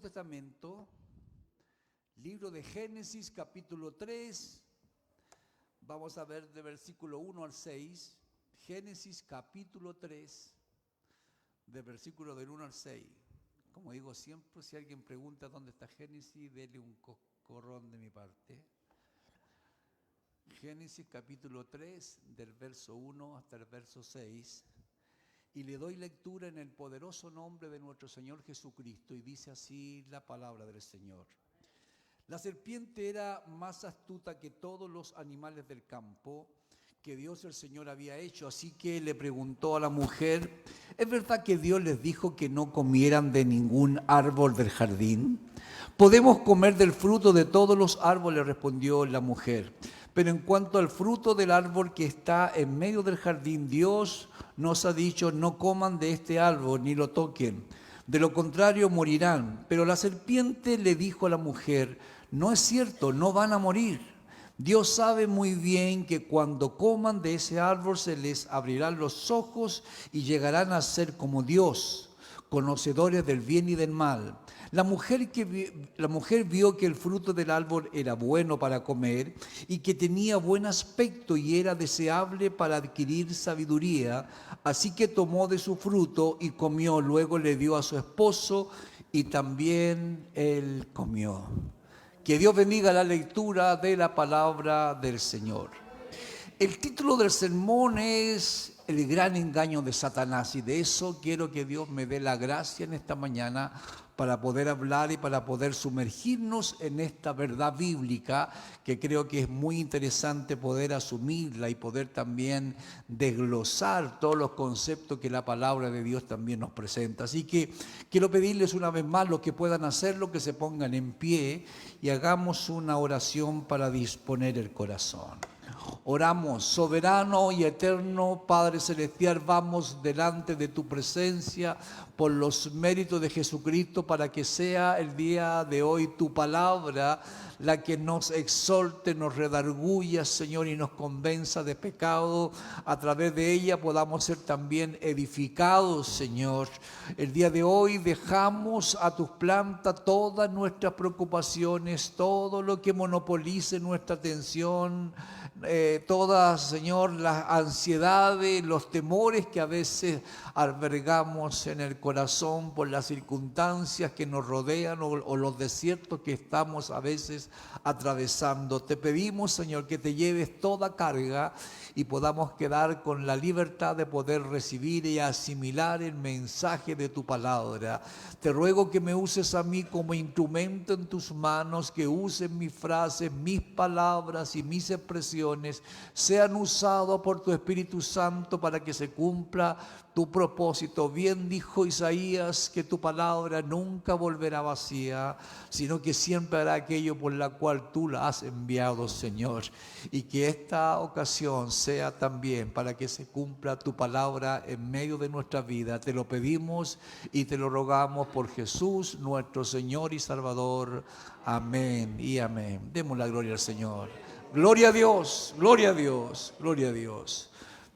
Testamento, libro de Génesis, capítulo 3, vamos a ver de versículo 1 al 6, Génesis capítulo 3, de versículo del 1 al 6. Como digo siempre, si alguien pregunta dónde está Génesis, dele un coscorrón de mi parte. Génesis capítulo 3, del verso 1 hasta el verso 6. Y le doy lectura en el poderoso nombre de nuestro Señor Jesucristo, y dice así la palabra del Señor. La serpiente era más astuta que todos los animales del campo que Dios el Señor había hecho, así que le preguntó a la mujer: ¿es verdad que Dios les dijo que no comieran de ningún árbol del jardín? Podemos comer del fruto de todos los árboles, respondió la mujer, pero en cuanto al fruto del árbol que está en medio del jardín, Dios nos ha dicho: no coman de este árbol ni lo toquen, de lo contrario morirán. Pero la serpiente le dijo a la mujer: no es cierto, no van a morir. Dios sabe muy bien que cuando coman de ese árbol se les abrirán los ojos y llegarán a ser como Dios, conocedores del bien y del mal. La mujer vio que el fruto del árbol era bueno para comer y que tenía buen aspecto y era deseable para adquirir sabiduría. Así que tomó de su fruto y comió. Luego le dio a su esposo y también él comió. Que Dios bendiga la lectura de la palabra del Señor. El título del sermón es El gran engaño de Satanás, y de eso quiero que Dios me dé la gracia en esta mañana para poder hablar y para poder sumergirnos en esta verdad bíblica, que creo que es muy interesante poder asumirla y poder también desglosar todos los conceptos que la palabra de Dios también nos presenta. Así que quiero pedirles una vez más, los que puedan hacerlo, que se pongan en pie y hagamos una oración para disponer el corazón. Oramos. Soberano y eterno Padre Celestial, vamos delante de tu presencia por los méritos de Jesucristo, para que sea el día de hoy tu palabra la que nos exhorte, nos redarguya, Señor, y nos convenza de pecado. A través de ella podamos ser también edificados, Señor. El día de hoy dejamos a tus plantas todas nuestras preocupaciones, todo lo que monopolice nuestra atención, todas, Señor, las ansiedades, los temores que a veces albergamos en el corazón por las circunstancias que nos rodean o los desiertos que estamos a veces atravesando. Te pedimos, Señor, que te lleves toda carga y podamos quedar con la libertad de poder recibir y asimilar el mensaje de tu palabra. Te ruego que me uses a mí como instrumento en tus manos, que uses mis frases, mis palabras y mis expresiones sean usados por tu Espíritu Santo para que se cumpla tu propósito. Bien dijo Isaías que tu palabra nunca volverá vacía, sino que siempre hará aquello por la cual tú la has enviado, Señor. Y que esta ocasión sea también para que se cumpla tu palabra en medio de nuestra vida. Te lo pedimos y te lo rogamos por Jesús, nuestro Señor y Salvador. Amén y amén. Demos la gloria al Señor. Gloria a Dios, gloria a Dios, gloria a Dios.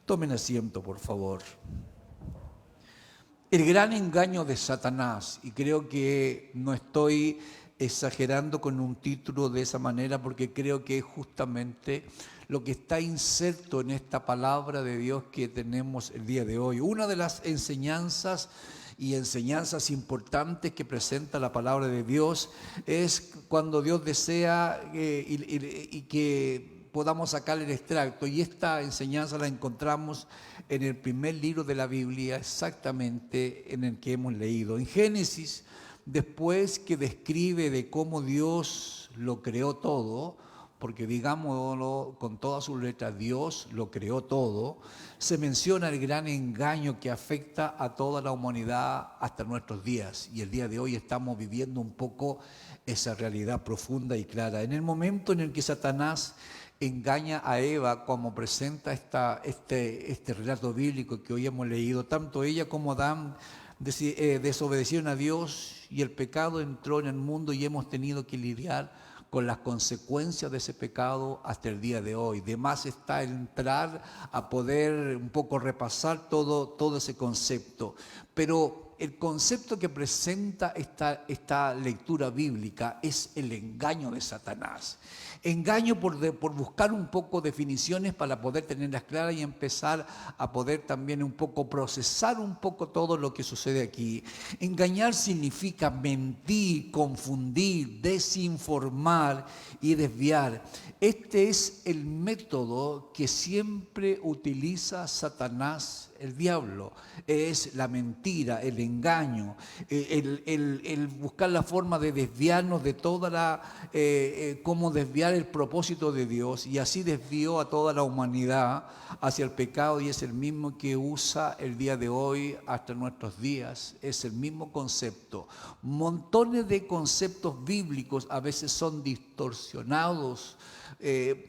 Tomen asiento, por favor. El gran engaño de Satanás, y creo que no estoy exagerando con un título de esa manera, porque creo que es justamente lo que está inserto en esta palabra de Dios que tenemos el día de hoy. Una de las enseñanzas importantes que presenta la palabra de Dios es cuando Dios desea y que podamos sacar el extracto, y esta enseñanza la encontramos en el primer libro de la Biblia, exactamente en el que hemos leído. En Génesis, después que describe de cómo Dios lo creó todo, porque digámoslo con todas sus letras, Dios lo creó todo, se menciona el gran engaño que afecta a toda la humanidad hasta nuestros días, y el día de hoy estamos viviendo un poco esa realidad profunda y clara. En el momento en el que Satanás engaña a Eva, como presenta este relato bíblico que hoy hemos leído, tanto ella como Adán desobedecieron a Dios y el pecado entró en el mundo, y hemos tenido que lidiar con las consecuencias de ese pecado hasta el día de hoy. De más está entrar a poder un poco repasar todo ese concepto. Pero el concepto que presenta esta lectura bíblica es el engaño de Satanás. Engaño por buscar un poco definiciones para poder tenerlas claras y empezar a poder también un poco procesar un poco todo lo que sucede aquí. Engañar significa mentir, confundir, desinformar y desviar. Este es el método que siempre utiliza Satanás, el diablo. Es la mentira, el engaño, el buscar la forma de desviarnos de toda cómo desviar el propósito de Dios, y así desvió a toda la humanidad hacia el pecado, y es el mismo que usa el día de hoy hasta nuestros días. Es el mismo concepto. Montones de conceptos bíblicos a veces son distorsionados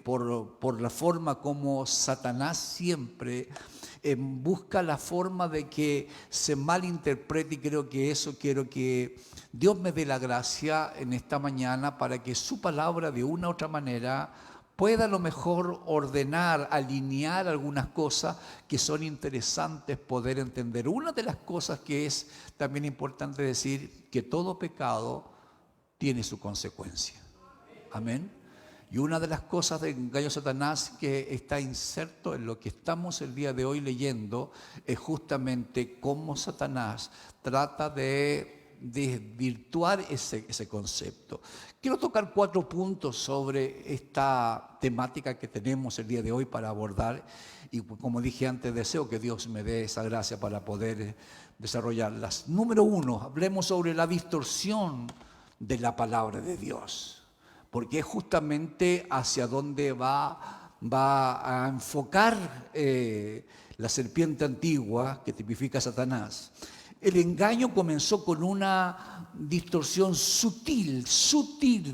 por la forma como Satanás siempre busca la forma de que se malinterprete, y quiero que Dios me dé la gracia en esta mañana para que su palabra de una u otra manera pueda a lo mejor ordenar, alinear algunas cosas que son interesantes poder entender. Una de las cosas que es también importante decir, que todo pecado tiene su consecuencia. Amén. Y una de las cosas del engaño de Satanás que está inserto en lo que estamos el día de hoy leyendo es justamente cómo Satanás trata de desvirtuar ese concepto. Quiero tocar 4 puntos sobre esta temática que tenemos el día de hoy para abordar, y como dije antes, deseo que Dios me dé esa gracia para poder desarrollarlas. Número 1, hablemos sobre la distorsión de la palabra de Dios, porque es justamente hacia donde va a enfocar la serpiente antigua que tipifica a Satanás. El engaño comenzó con una distorsión sutil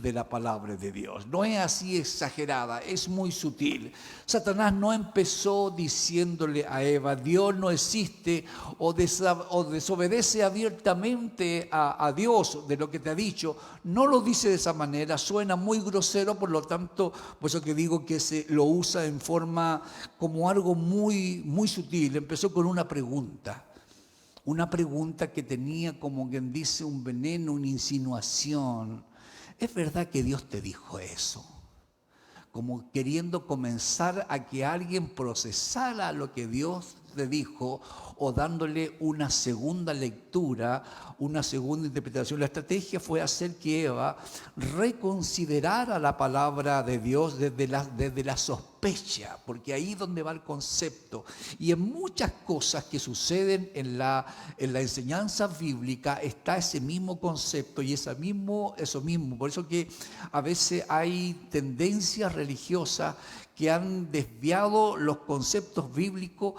de la palabra de Dios. No es así exagerada, es muy sutil. Satanás no empezó diciéndole a Eva, Dios no existe, o desobedece abiertamente a Dios de lo que te ha dicho. No lo dice de esa manera, suena muy grosero, por lo tanto, por eso que digo que se lo usa en forma como algo muy, muy sutil. Empezó con una pregunta. Una pregunta que tenía, como quien dice, un veneno, una insinuación. ¿Es verdad que Dios te dijo eso? Como queriendo comenzar a que alguien procesara lo que Dios le dijo, o dándole una segunda lectura, una segunda interpretación. La estrategia fue hacer que Eva reconsiderara la palabra de Dios desde la sospecha, porque ahí es donde va el concepto. Y en muchas cosas que suceden en la enseñanza bíblica está ese mismo concepto y eso mismo. Por eso que a veces hay tendencias religiosas que han desviado los conceptos bíblicos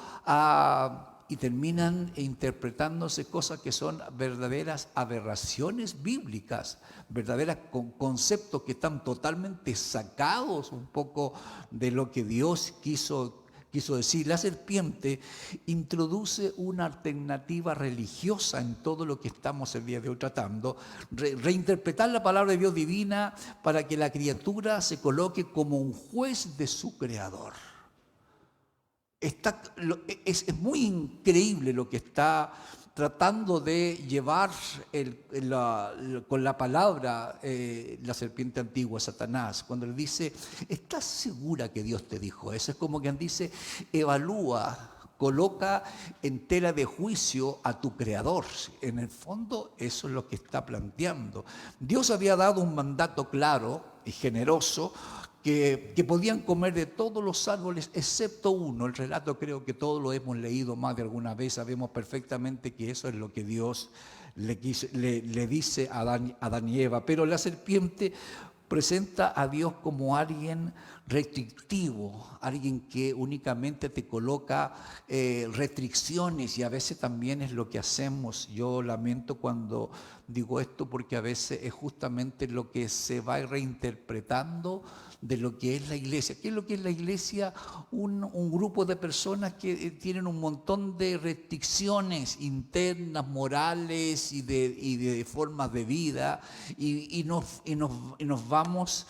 y terminan interpretándose cosas que son verdaderas aberraciones bíblicas, verdaderos conceptos que están totalmente sacados un poco de lo que Dios quiso decir. La serpiente introduce una alternativa religiosa en todo lo que estamos el día de hoy tratando, reinterpretar la palabra de Dios divina para que la criatura se coloque como un juez de su creador. Es muy increíble lo que está tratando de llevar con la palabra la serpiente antigua, Satanás, cuando le dice, ¿estás segura que Dios te dijo eso? Es como quien dice, evalúa, coloca en tela de juicio a tu creador. En el fondo eso es lo que está planteando. Dios había dado un mandato claro y generoso, que podían comer de todos los árboles excepto uno. El relato creo que todos lo hemos leído más de alguna vez, sabemos perfectamente que eso es lo que Dios le dice a Adán y Eva. Pero la serpiente presenta a Dios como alguien restrictivo, alguien que únicamente te coloca restricciones, y a veces también es lo que hacemos. Yo lamento cuando digo esto, porque a veces es justamente lo que se va reinterpretando de lo que es la iglesia. ¿Qué es lo que es la iglesia? Un grupo de personas que tienen un montón de restricciones internas, morales y de formas de vida, y nos vamos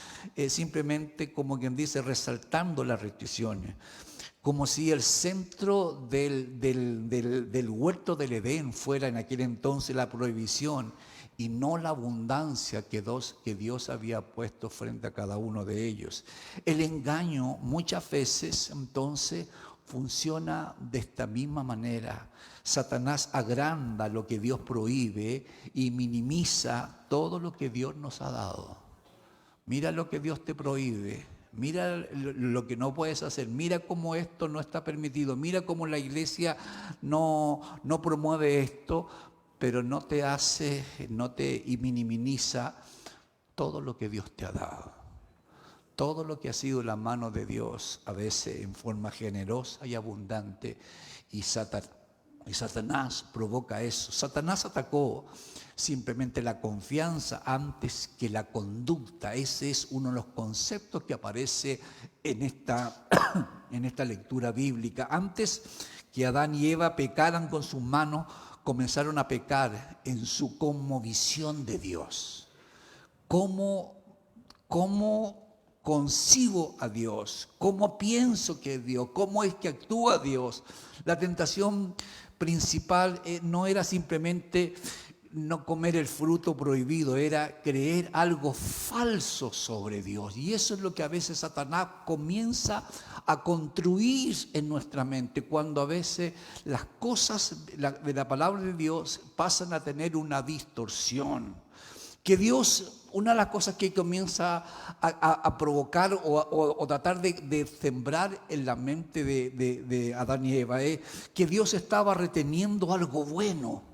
simplemente, como quien dice, resaltando las restricciones. como si el centro del huerto del Edén fuera en aquel entonces la prohibición y no la abundancia que Dios había puesto frente a cada uno de ellos. El engaño muchas veces entonces funciona de esta misma manera. Satanás agranda lo que Dios prohíbe y minimiza todo lo que Dios nos ha dado. Mira lo que Dios te prohíbe. Mira lo que no puedes hacer. Mira cómo esto no está permitido. Mira cómo la iglesia no promueve esto, pero no te hace, y minimiza todo lo que Dios te ha dado. Todo lo que ha sido la mano de Dios, a veces en forma generosa y abundante, y Satanás provoca eso. Satanás atacó simplemente la confianza antes que la conducta. Ese es uno de los conceptos que aparece en esta lectura bíblica. Antes que Adán y Eva pecaran con sus manos, comenzaron a pecar en su cosmovisión de Dios. ¿Cómo concibo a Dios? ¿Cómo pienso que es Dios? ¿Cómo es que actúa Dios? La tentación principal no era simplemente no comer el fruto prohibido, era creer algo falso sobre Dios. Y eso es lo que a veces Satanás comienza a construir en nuestra mente, cuando a veces las cosas de la palabra de Dios pasan a tener una distorsión. Que Dios, una de las cosas que comienza a provocar o tratar de sembrar en la mente de Adán y Eva es que Dios estaba reteniendo algo bueno.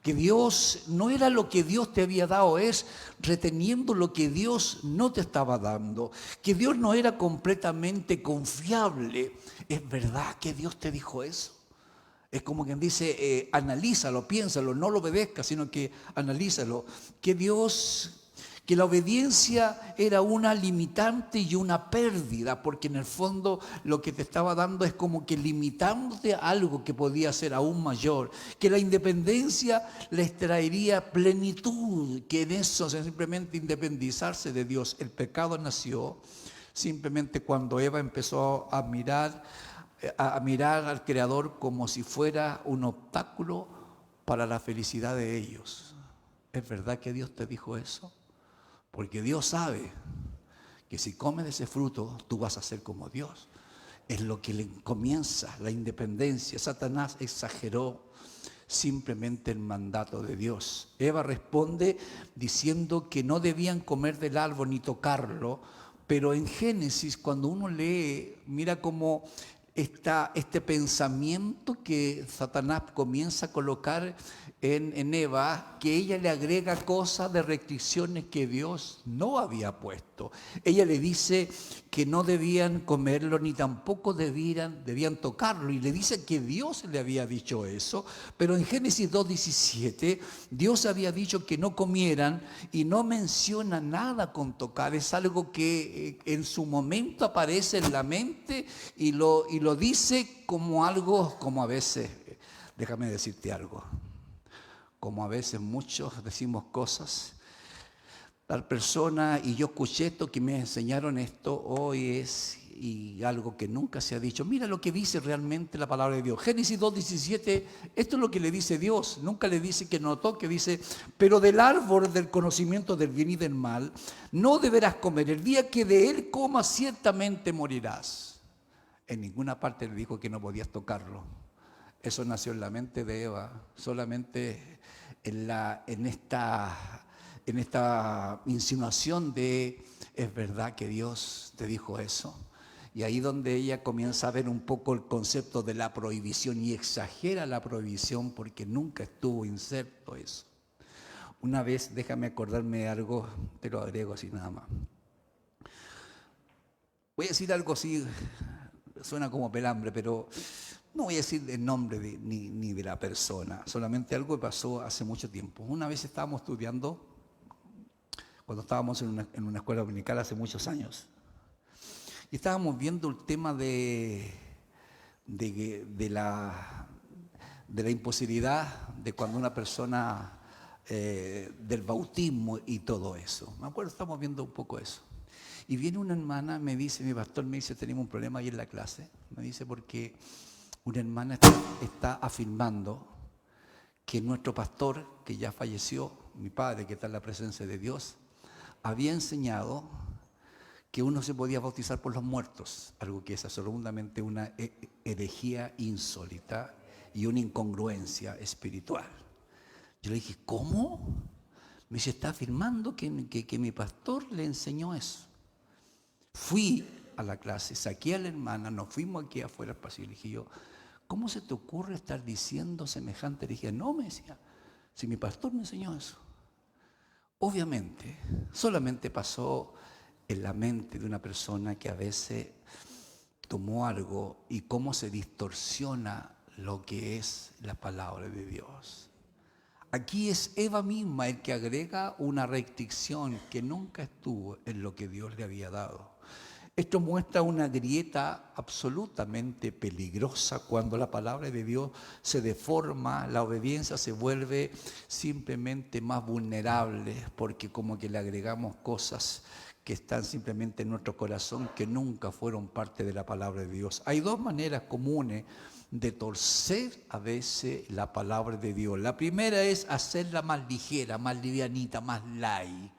Que Dios no era lo que Dios te había dado, es reteniendo lo que Dios no te estaba dando. Que Dios no era completamente confiable. ¿Es verdad que Dios te dijo eso? Es como quien dice, analízalo, piénsalo, no lo obedezcas, sino que analízalo. Que la obediencia era una limitante y una pérdida, porque en el fondo lo que te estaba dando es como que limitándote a algo que podía ser aún mayor. Que la independencia les traería plenitud, que en eso simplemente independizarse de Dios. El pecado nació simplemente cuando Eva empezó a mirar al Creador como si fuera un obstáculo para la felicidad de ellos. ¿Es verdad que Dios te dijo eso? Porque Dios sabe que si comes de ese fruto, tú vas a ser como Dios. Es lo que le comienza la independencia. Satanás exageró simplemente el mandato de Dios. Eva responde diciendo que no debían comer del árbol ni tocarlo, pero en Génesis, cuando uno lee, mira cómo está este pensamiento que Satanás comienza a colocar en Eva, que ella le agrega cosas de restricciones que Dios no había puesto. Ella le dice que no debían comerlo ni tampoco debían tocarlo, y le dice que Dios le había dicho eso, pero en Génesis 2:17 Dios había dicho que no comieran y no menciona nada con tocar. Es algo que en su momento aparece en la mente y lo dice como algo, como a veces, déjame decirte algo, como a veces muchos decimos cosas. Tal persona, y yo escuché esto, que me enseñaron esto, hoy es y algo que nunca se ha dicho. Mira lo que dice realmente la palabra de Dios. Génesis 2:17, esto es lo que le dice Dios. Nunca le dice que no toque, dice: pero del árbol del conocimiento del bien y del mal no deberás comer. El día que de él comas, ciertamente morirás. En ninguna parte le dijo que no podías tocarlo. Eso nació en la mente de Eva, solamente en esta insinuación de: ¿es verdad que Dios te dijo eso? Y ahí donde ella comienza a ver un poco el concepto de la prohibición y exagera la prohibición, porque nunca estuvo inserto eso. Una vez, déjame acordarme de algo, te lo agrego así nada más. Voy a decir algo así, suena como pelambre, pero no voy a decir el nombre ni de la persona, solamente algo que pasó hace mucho tiempo. Una vez estábamos estudiando, cuando estábamos en una escuela dominical hace muchos años, y estábamos viendo el tema de la imposibilidad de cuando una persona, del bautismo y todo eso. Me acuerdo, estábamos viendo un poco eso. Y viene una hermana, me dice, mi pastor me dice, tenemos un problema ahí en la clase. Me dice porque una hermana está afirmando que nuestro pastor, que ya falleció, mi padre, que está en la presencia de Dios, había enseñado que uno se podía bautizar por los muertos, algo que es absolutamente una herejía insólita y una incongruencia espiritual. Yo le dije, ¿cómo? Me dice, está afirmando que mi pastor le enseñó eso. Fui a la clase, saqué a la hermana, nos fuimos aquí afuera al pasillo. Le dije yo, ¿cómo se te ocurre estar diciendo semejante herejía? No, me decía, si mi pastor me enseñó eso. Obviamente, solamente pasó en la mente de una persona que a veces tomó algo y cómo se distorsiona lo que es la palabra de Dios. Aquí es Eva misma el que agrega una restricción que nunca estuvo en lo que Dios le había dado. Esto muestra una grieta absolutamente peligrosa cuando la palabra de Dios se deforma, la obediencia se vuelve simplemente más vulnerable porque como que le agregamos cosas que están simplemente en nuestro corazón que nunca fueron parte de la palabra de Dios. Hay dos maneras comunes de torcer a veces la palabra de Dios. La primera es hacerla más ligera, más livianita, más light.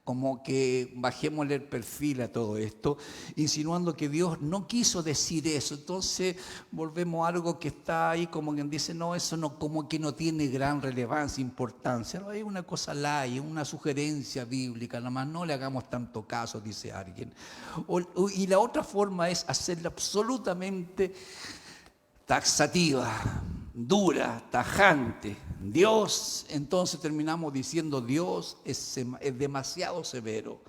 Como que bajémosle el perfil a todo esto, insinuando que Dios no quiso decir eso. Entonces volvemos a algo que está ahí como quien dice, no, eso no, como que no tiene gran relevancia, importancia. No, hay una cosa light, una sugerencia bíblica, nada más no le hagamos tanto caso, dice alguien. Y la otra forma es hacerla absolutamente taxativa, dura, tajante. Dios, entonces terminamos diciendo Dios es demasiado severo.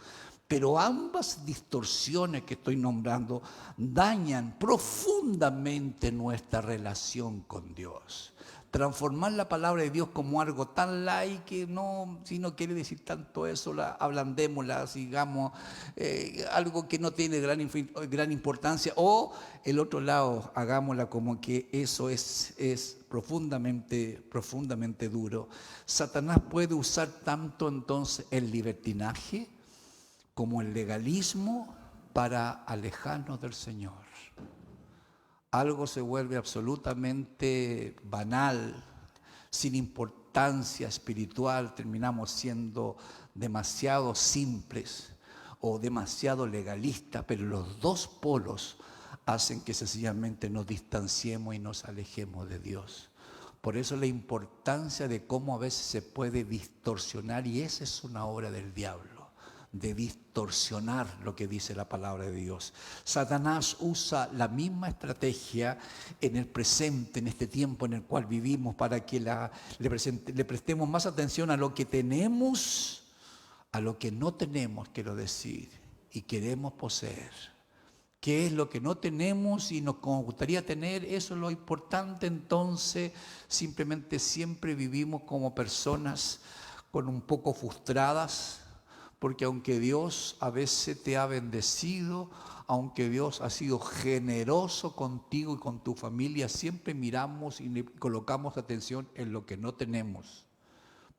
Pero ambas distorsiones que estoy nombrando dañan profundamente nuestra relación con Dios. Transformar la palabra de Dios como algo tan light que no, si no quiere decir tanto eso, ablandémosla, sigamos algo que no tiene gran importancia, o el otro lado, hagámosla como que eso es profundamente duro. Satanás puede usar tanto entonces el libertinaje como el legalismo para alejarnos del Señor. Algo se vuelve absolutamente banal, sin importancia espiritual, terminamos siendo demasiado simples o demasiado legalistas, pero los dos polos hacen que sencillamente nos distanciemos y nos alejemos de Dios. Por eso la importancia de cómo a veces se puede distorsionar, y esa es una obra del diablo, de distorsionar lo que dice la palabra de Dios. Satanás usa la misma estrategia en el presente, en este tiempo en el cual vivimos, para que le prestemos más atención a lo que tenemos, a lo que no tenemos, quiero decir, y queremos poseer. ¿Qué es lo que no tenemos y nos gustaría tener? Eso es lo importante. Entonces, simplemente siempre vivimos como personas con un poco frustradas, porque aunque Dios a veces te ha bendecido, aunque Dios ha sido generoso contigo y con tu familia, siempre miramos y colocamos atención en lo que no tenemos.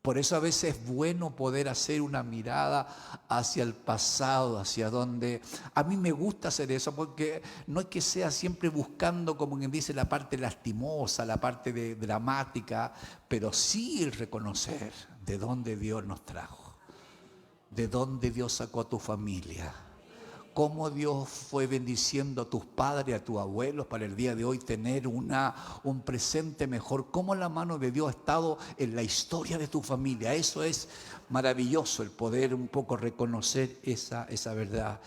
Por eso a veces es bueno poder hacer una mirada hacia el pasado, hacia donde... A mí me gusta hacer eso, porque no es que sea siempre buscando, como quien dice, la parte lastimosa, la parte dramática, pero sí el reconocer de dónde Dios nos trajo, de dónde Dios sacó a tu familia, cómo Dios fue bendiciendo a tus padres, a tus abuelos, para el día de hoy tener un presente mejor, cómo la mano de Dios ha estado en la historia de tu familia. Eso es maravilloso, el poder un poco reconocer esa verdad.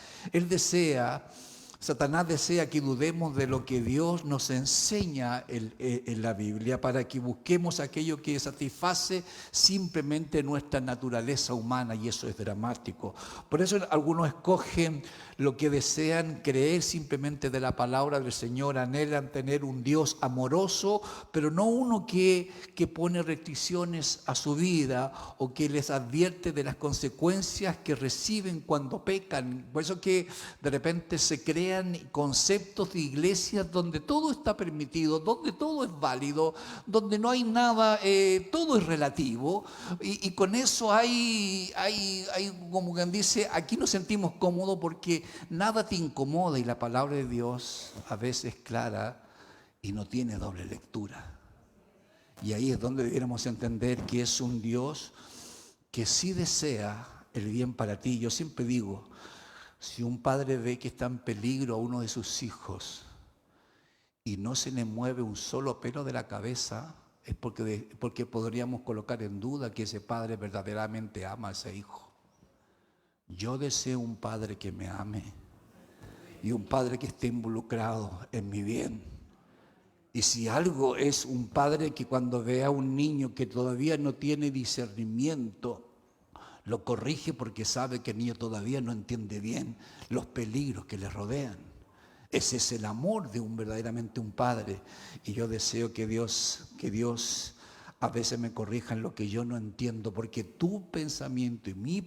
Satanás desea que dudemos de lo que Dios nos enseña en la Biblia, para que busquemos aquello que satisface simplemente nuestra naturaleza humana, y eso es dramático. Por eso algunos escogen lo que desean creer simplemente de la palabra del Señor, anhelan tener un Dios amoroso, pero no uno que pone restricciones a su vida o que les advierte de las consecuencias que reciben cuando pecan. Por eso que de repente se cree crean conceptos de iglesias donde todo está permitido, donde todo es válido, donde no hay nada, todo es relativo, y con eso hay como quien dice, aquí nos sentimos cómodos porque nada te incomoda, y la palabra de Dios a veces es clara y no tiene doble lectura. Y ahí es donde debiéramos entender que es un Dios que sí desea el bien para ti. Yo siempre digo, si un padre ve que está en peligro a uno de sus hijos y no se le mueve un solo pelo de la cabeza, es porque podríamos colocar en duda que ese padre verdaderamente ama a ese hijo. Yo deseo un padre que me ame y un padre que esté involucrado en mi bien. Y si algo es un padre que cuando ve a un niño que todavía no tiene discernimiento, lo corrige porque sabe que el niño todavía no entiende bien los peligros que le rodean. Ese es el amor de verdaderamente un padre. Y yo deseo que Dios a veces me corrija en lo que yo no entiendo, porque tu pensamiento y mi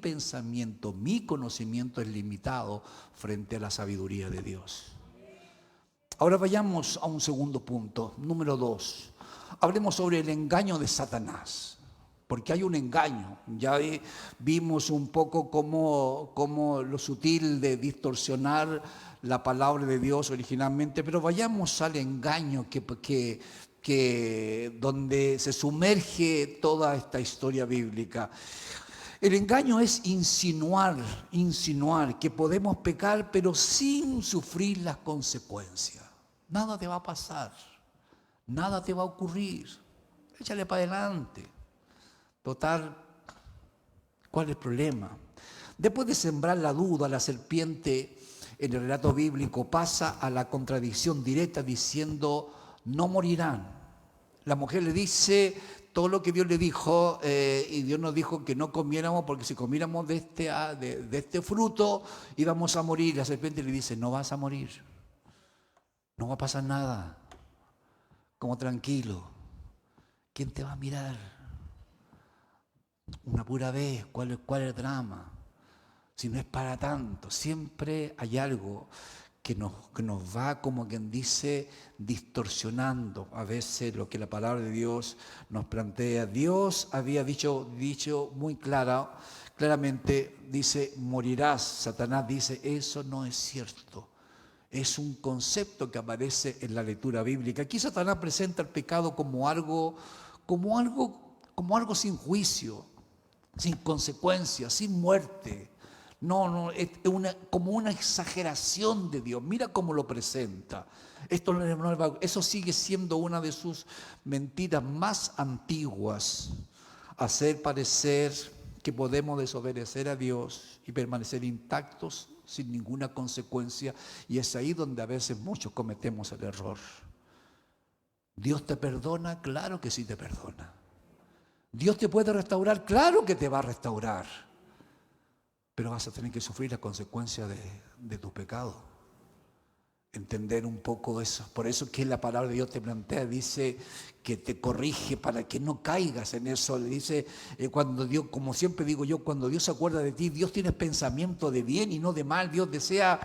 conocimiento es limitado frente a la sabiduría de Dios. Ahora vayamos a un segundo punto, número 2. Hablemos sobre el engaño de Satanás, porque hay un engaño. Ya vimos un poco cómo lo sutil de distorsionar la palabra de Dios originalmente, pero vayamos al engaño donde se sumerge toda esta historia bíblica. El engaño es insinuar que podemos pecar, pero sin sufrir las consecuencias. Nada te va a pasar, nada te va a ocurrir. Échale para adelante. Total, ¿cuál es el problema? Después de sembrar la duda, la serpiente en el relato bíblico pasa a la contradicción directa diciendo, no morirán. La mujer le dice todo lo que Dios le dijo, y Dios nos dijo que no comiéramos porque si comiéramos de este fruto íbamos a morir. La serpiente le dice, no vas a morir, no va a pasar nada, como tranquilo. ¿Quién te va a mirar? Una pura vez, ¿cuál es el drama? Si no es para tanto, siempre hay algo que nos va, como quien dice, distorsionando a veces lo que la palabra de Dios nos plantea. Dios había dicho muy claramente, dice, morirás. Satanás dice, eso no es cierto. Es un concepto que aparece en la lectura bíblica. Aquí Satanás presenta el pecado como algo sin juicio, sin consecuencias, sin muerte. No, es como una exageración de Dios. Mira cómo lo presenta. Eso sigue siendo una de sus mentiras más antiguas. Hacer parecer que podemos desobedecer a Dios y permanecer intactos sin ninguna consecuencia. Y es ahí donde a veces muchos cometemos el error. ¿Dios te perdona? Claro que sí te perdona. ¿Dios te puede restaurar? Claro que te va a restaurar. Pero vas a tener que sufrir la consecuencia de tu pecado. Entender un poco eso. Por eso que la palabra de Dios te plantea, dice que te corrige para que no caigas en eso. Le dice, cuando Dios, como siempre digo yo, cuando Dios se acuerda de ti, Dios tiene pensamiento de bien y no de mal. Dios desea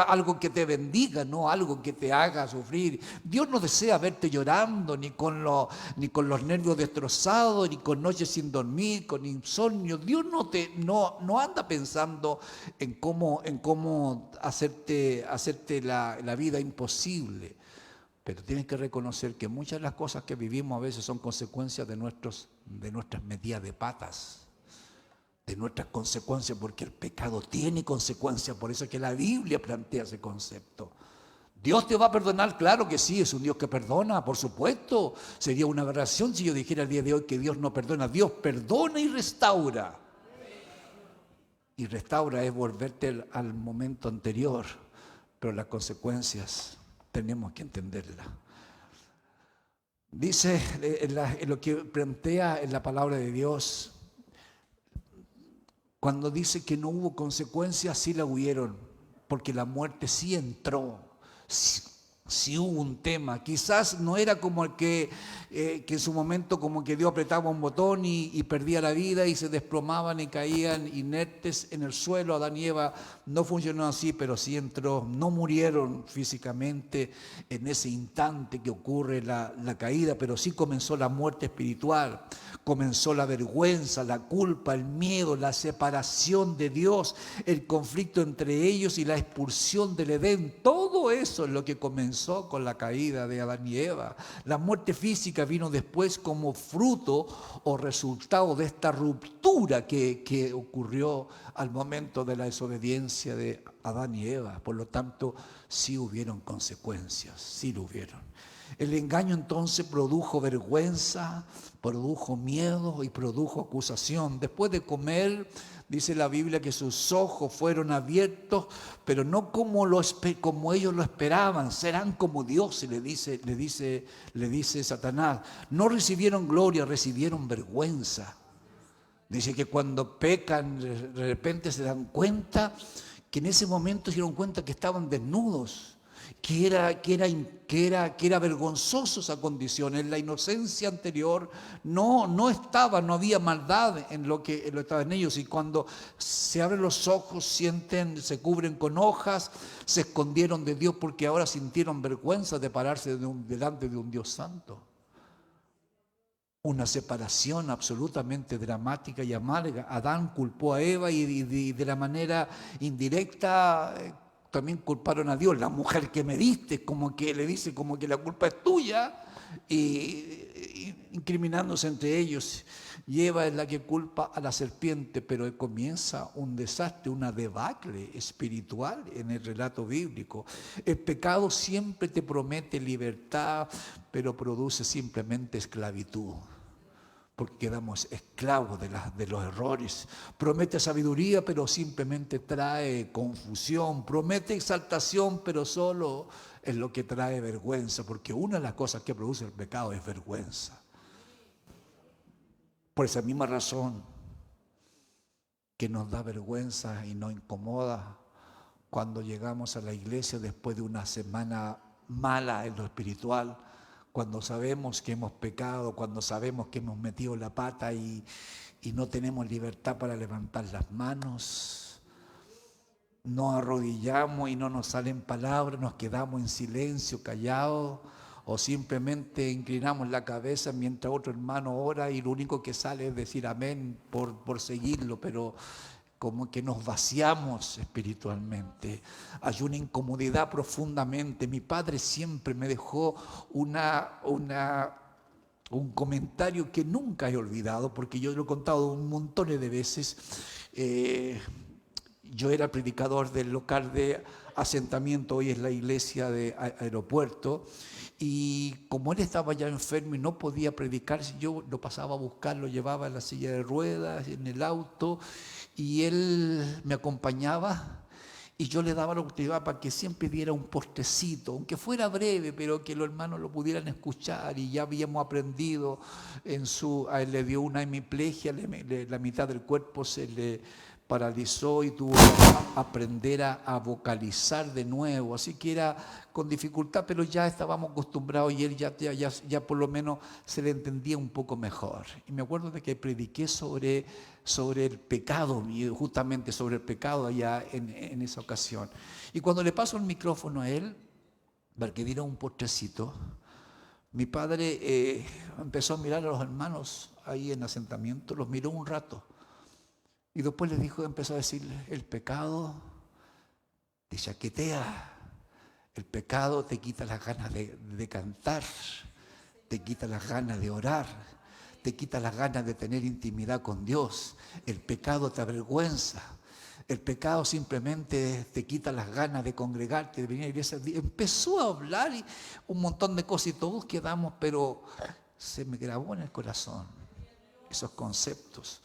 algo que te bendiga, no algo que te haga sufrir. Dios no desea verte llorando, ni con los nervios destrozados, ni con noches sin dormir, con insomnio. Dios no anda pensando en cómo hacerte la vida imposible. Pero tienes que reconocer que muchas de las cosas que vivimos a veces son consecuencias de nuestras metidas de patas, de nuestras consecuencias, porque el pecado tiene consecuencias. Por eso es que la Biblia plantea ese concepto. ¿Dios te va a perdonar? Claro que sí, es un Dios que perdona, por supuesto. Sería una aberración si yo dijera el día de hoy que Dios no perdona. Dios perdona y restaura. Y restaura es volverte al momento anterior, pero las consecuencias tenemos que entenderlas. Dice en lo que plantea en la palabra de Dios, cuando dice que no hubo consecuencias, sí la hubieron, porque la muerte sí entró, Si hubo un tema, quizás no era como el que en su momento como que Dios apretaba un botón y perdía la vida y se desplomaban y caían inertes en el suelo. Adán y Eva no funcionó así, pero sí entró, no murieron físicamente en ese instante que ocurre la caída, pero sí comenzó la muerte espiritual, comenzó la vergüenza, la culpa, el miedo, la separación de Dios, el conflicto entre ellos y la expulsión del Edén. Todo eso es lo que comenzó con la caída de Adán y Eva. La muerte física vino después como fruto o resultado de esta ruptura que ocurrió al momento de la desobediencia de Adán y Eva. Por lo tanto, sí hubieron consecuencias, sí lo hubieron. El engaño entonces produjo vergüenza, produjo miedo y produjo acusación. Después de comer, dice la Biblia que sus ojos fueron abiertos, pero no como ellos lo esperaban. Serán como Dios, le dice Satanás. No recibieron gloria, recibieron vergüenza. Dice que cuando pecan, de repente se dan cuenta que en ese momento se dieron cuenta que estaban desnudos, que era vergonzoso esa condición. En la inocencia anterior no había maldad en lo que estaba en ellos. Y cuando se abren los ojos, se cubren con hojas, se escondieron de Dios porque ahora sintieron vergüenza de pararse delante de un Dios santo. Una separación absolutamente dramática y amarga. Adán culpó a Eva y de la manera indirecta también culparon a Dios. La mujer que me diste, como que le dice como que la culpa es tuya, y incriminándose entre ellos. Y Eva es la que culpa a la serpiente, pero comienza un desastre, una debacle espiritual en el relato bíblico. El pecado siempre te promete libertad, pero produce simplemente esclavitud, porque quedamos esclavos de los errores. Promete sabiduría, pero simplemente trae confusión. Promete exaltación, pero solo es lo que trae vergüenza, porque una de las cosas que produce el pecado es vergüenza. Por esa misma razón que nos da vergüenza y nos incomoda cuando llegamos a la iglesia después de una semana mala en lo espiritual, cuando sabemos que hemos pecado, cuando sabemos que hemos metido la pata y no tenemos libertad para levantar las manos, nos arrodillamos y no nos salen palabras, nos quedamos en silencio, callados, o simplemente inclinamos la cabeza mientras otro hermano ora y lo único que sale es decir amén por seguirlo, pero como que nos vaciamos espiritualmente. Hay una incomodidad profundamente. Mi padre siempre me dejó un comentario que nunca he olvidado, porque yo lo he contado un montón de veces. Yo era predicador del local de asentamiento, hoy es la iglesia de Aeropuerto, y como él estaba ya enfermo y no podía predicar, yo lo pasaba a buscar, lo llevaba en la silla de ruedas, en el auto, y él me acompañaba y yo le daba la oportunidad para que siempre diera un postrecito, aunque fuera breve, pero que los hermanos lo pudieran escuchar. Y ya habíamos aprendido, a él le dio una hemiplegia, la mitad del cuerpo se le paralizó y tuvo que aprender a vocalizar de nuevo, así que era con dificultad, pero ya estábamos acostumbrados y él ya por lo menos se le entendía un poco mejor. Y me acuerdo de que prediqué sobre el pecado, justamente sobre el pecado allá en esa ocasión. Y cuando le paso el micrófono a él, para que diera un postrecito, mi padre empezó a mirar a los hermanos ahí en asentamiento, los miró un rato. Y después empezó a decirle, el pecado te chaquetea, el pecado te quita las ganas de cantar, te quita las ganas de orar, te quita las ganas de tener intimidad con Dios, el pecado te avergüenza, el pecado simplemente te quita las ganas de congregarte, de venir a la iglesia. Empezó a hablar y un montón de cosas y todos quedamos, pero se me grabó en el corazón esos conceptos.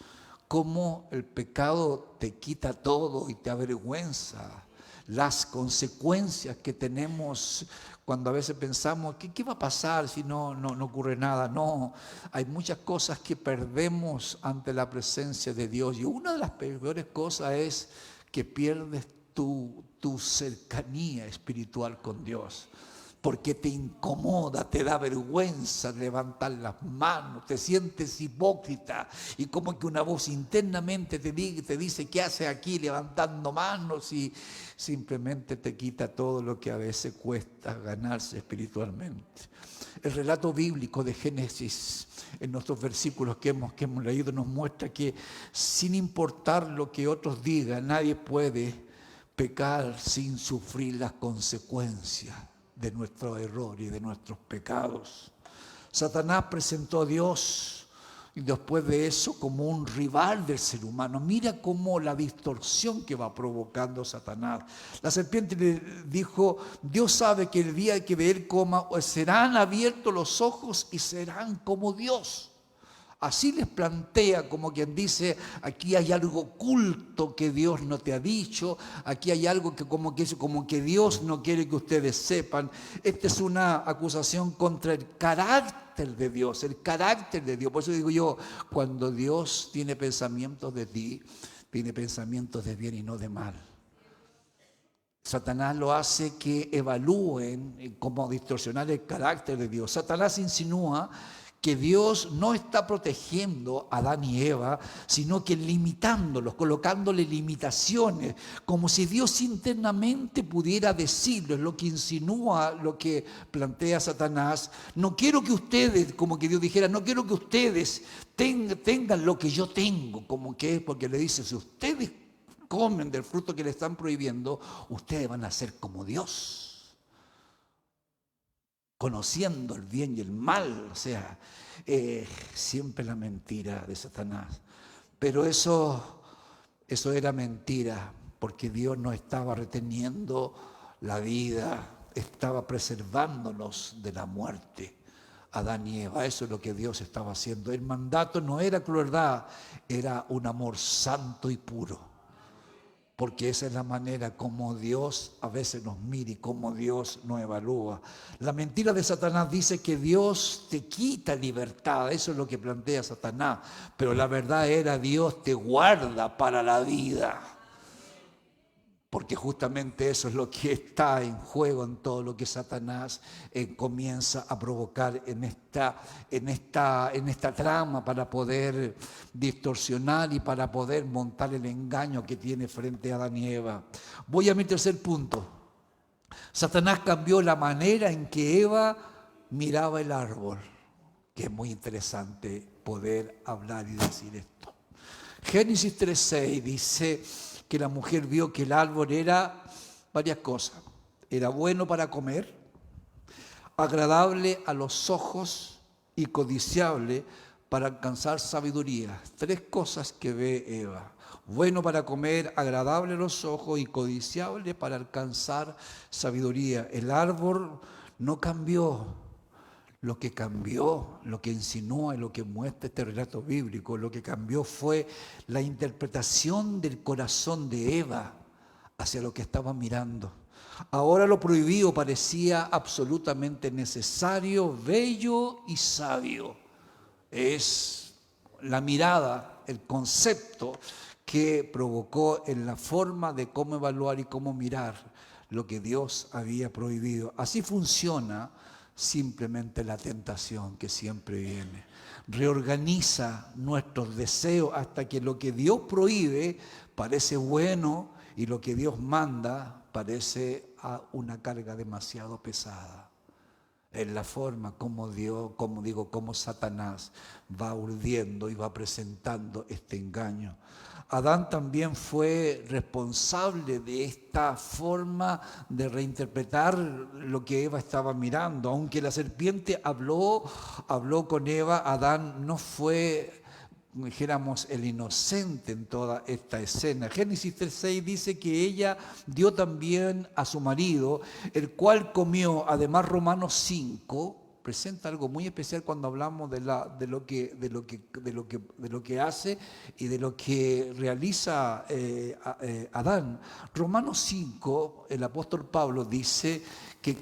Cómo el pecado te quita todo y te avergüenza. Las consecuencias que tenemos cuando a veces pensamos, ¿qué va a pasar si no ocurre nada? No, hay muchas cosas que perdemos ante la presencia de Dios. Y una de las peores cosas es que pierdes tu cercanía espiritual con Dios. porque te incomoda, te da vergüenza levantar las manos, te sientes hipócrita y como que una voz internamente te dice ¿qué haces aquí levantando manos? Y simplemente te quita todo lo que a veces cuesta ganarse espiritualmente. El relato bíblico de Génesis, en nuestros versículos que hemos leído, nos muestra que sin importar lo que otros digan, nadie puede pecar sin sufrir las consecuencias de nuestro error y de nuestros pecados. Satanás presentó a Dios y después de eso como un rival del ser humano. Mira cómo la distorsión que va provocando Satanás. La serpiente le dijo, Dios sabe que el día que de él coma serán abiertos los ojos y serán como Dios. Así les plantea, como quien dice, aquí hay algo oculto que Dios no te ha dicho, aquí hay algo que como que Dios no quiere que ustedes sepan. Esta es una acusación contra el carácter de Dios, el carácter de Dios. Por eso digo yo, cuando Dios tiene pensamientos de ti, tiene pensamientos de bien y no de mal. Satanás lo hace que evalúen cómo distorsionar el carácter de Dios. Satanás insinúa que Dios no está protegiendo a Adán y Eva, sino que limitándolos, colocándole limitaciones, como si Dios internamente pudiera decirles, lo que insinúa, lo que plantea Satanás. No quiero que ustedes, como que Dios dijera, no quiero que ustedes tengan lo que yo tengo, como que es porque le dice, si ustedes comen del fruto que le están prohibiendo, ustedes van a ser como Dios, conociendo el bien y el mal, o sea, siempre la mentira de Satanás. Pero eso era mentira, porque Dios no estaba reteniendo la vida, estaba preservándonos de la muerte. Adán y Eva, eso es lo que Dios estaba haciendo. El mandato no era crueldad, era un amor santo y puro. Porque esa es la manera como Dios a veces nos mira y como Dios nos evalúa. La mentira de Satanás dice que Dios te quita libertad, eso es lo que plantea Satanás. Pero la verdad era Dios te guarda para la vida. Porque justamente eso es lo que está en juego en todo lo que Satanás comienza a provocar en esta trama para poder distorsionar y para poder montar el engaño que tiene frente a Adán y Eva. Voy a mi tercer punto. Satanás cambió la manera en que Eva miraba el árbol, que es muy interesante poder hablar y decir esto. Génesis 3:6 dice que la mujer vio que el árbol era varias cosas. Era bueno para comer, agradable a los ojos y codiciable para alcanzar sabiduría. Tres cosas que ve Eva. Bueno para comer, agradable a los ojos y codiciable para alcanzar sabiduría. El árbol no cambió. Lo que cambió, lo que insinúa y lo que muestra este relato bíblico, lo que cambió fue la interpretación del corazón de Eva hacia lo que estaba mirando. Ahora lo prohibido parecía absolutamente necesario, bello y sabio. Es la mirada, el concepto que provocó en la forma de cómo evaluar y cómo mirar lo que Dios había prohibido. Así funciona simplemente la tentación que siempre viene. Reorganiza nuestros deseos hasta que lo que Dios prohíbe parece bueno y lo que Dios manda parece una carga demasiado pesada. Es la forma como Dios, como Satanás va urdiendo y va presentando este engaño. Adán también fue responsable de esta forma de reinterpretar lo que Eva estaba mirando. Aunque la serpiente habló con Eva, Adán no fue, dijéramos, el inocente en toda esta escena. Génesis 3:6 dice que ella dio también a su marido, el cual comió. Además, Romanos 5 presenta algo muy especial cuando hablamos de lo que hace y de lo que realiza Adán. Romanos 5, el apóstol Pablo dice que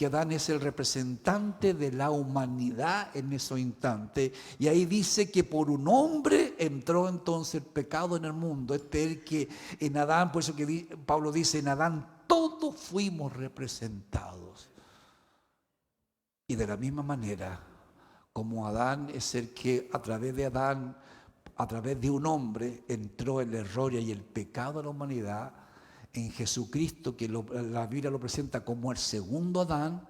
Adán es el representante de la humanidad en esos instantes, y ahí dice que por un hombre entró entonces el pecado en el mundo. Este es el que en Adán, por eso que Pablo dice, en Adán todos fuimos representados. Y de la misma manera, como Adán es el que a través de Adán, a través de un hombre, entró el error y el pecado a la humanidad, en Jesucristo, que la Biblia lo presenta como el segundo Adán,